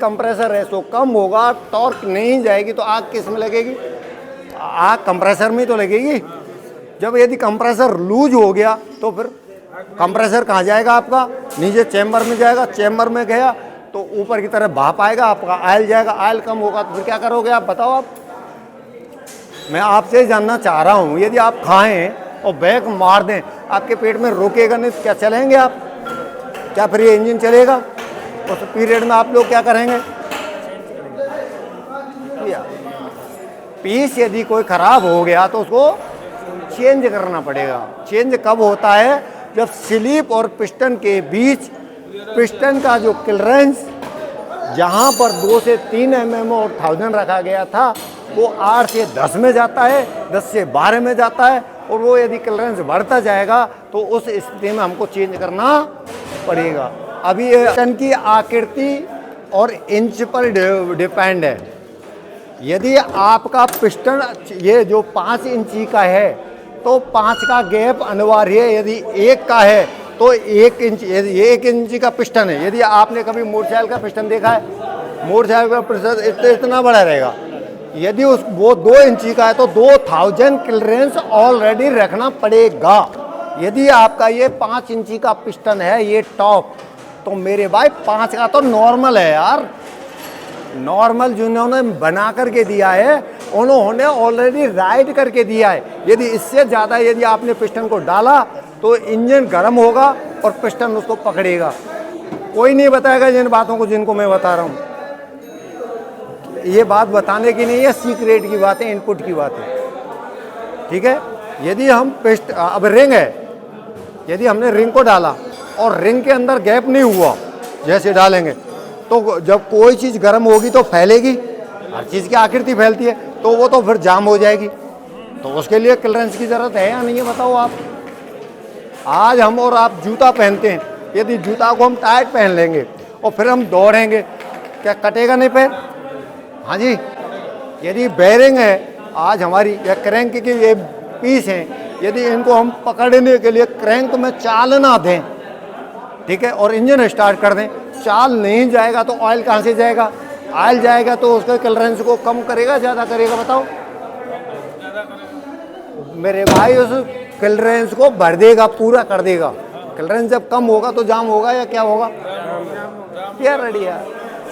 Compressor है सो कम होगा, torque नहीं जाएगी तो आग किस में लगेगी? आग कंप्रेसर में तो लगेगी। जब यदि कंप्रेसर लूज हो गया तो फिर कंप्रेसर कहाँ जाएगा आपका? नीचे चैम्बर में जाएगा। चैम्बर में गया तो ऊपर की तरफ भाप आएगा, आपका ऑयल जाएगा। ऑयल कम होगा तो फिर क्या करोगे आप बताओ? आप, मैं आपसे जानना चाह रहा हूँ, यदि आप खाएं और बैक मार दें, आपके पेट में रुकेगा नहीं तो क्या चलेंगे आप? क्या फिर ये इंजन चलेगा? उस पीरियड में आप लोग क्या करेंगे? पीस यदि कोई खराब हो गया तो उसको चेंज करना पड़ेगा। चेंज कब होता है? जब स्लिप और पिस्टन के बीच पिस्टन का जो क्लियरेंस जहाँ पर 2 से 3 mm और 1000 रखा गया था वो 8 से 10 में जाता है, 10 से 12 में जाता है। और वो यदि क्लियरेंस बढ़ता जाएगा तो उस स्थिति में हमको चेंज करना पड़ेगा। अभी ये पिस्टन की आकृति और इंच पर डिपेंड है। यदि आपका पिस्टन ये जो 5 इंची का है तो 5 का गैप अनिवार्य है। यदि 1 का है तो 1 इंच, ये 1 इंची का पिस्टन है। यदि आपने कभी मोटरसाइकिल का पिस्टन देखा है, मोटरसाइकिल का पिस्टन इतना बड़ा रहेगा। यदि वो 2 इंची का है तो 2000 क्लियरेंस ऑलरेडी रखना पड़ेगा। यदि आपका ये 5 इंची का पिस्टन है, ये टॉप, तो मेरे भाई 5 का तो नॉर्मल है यार। नॉर्मल जिन्होंने बना करके दिया है उन्होंने ऑलरेडी राइट करके दिया है। यदि इससे ज़्यादा यदि आपने पिस्टन को डाला तो इंजन गर्म होगा और पिस्टन उसको पकड़ेगा। कोई नहीं बताएगा जिन बातों को जिनको मैं बता रहा हूँ। ये बात बताने की नहीं है, सीक्रेट की बात है, इनपुट की बात है, ठीक है। यदि हम अब रिंग है, यदि हमने रिंग को डाला और रिंग के अंदर गैप नहीं हुआ, जैसे डालेंगे तो जब कोई चीज़ गर्म होगी तो फैलेगी, हर चीज़ की आकृति फैलती है, तो वो तो फिर जाम हो जाएगी। तो उसके लिए क्लियरेंस की ज़रूरत है या नहीं है बताओ आप? आज हम और आप जूता पहनते हैं, यदि जूता को हम टाइट पहन लेंगे और फिर हम दौड़ेंगे, क्या कटेगा नहीं पैर? हाँ जी। यदि बेरिंग है आज हमारी या क्रैंक की ये पीस हैं, यदि इनको हम पकड़ने के लिए क्रैंक में चाल ना दें, ठीक है, और इंजन स्टार्ट कर दें, चाल नहीं जाएगा तो ऑयल कहाँ से जाएगा? ऑयल जाएगा तो उसके क्लियरेंस को कम करेगा ज़्यादा करेगा बताओ? मेरे भाई उस क्लियरेंस को भर देगा, पूरा कर देगा। क्लियरेंस जब कम होगा तो जाम होगा या क्या होगा? क्या रेडी है?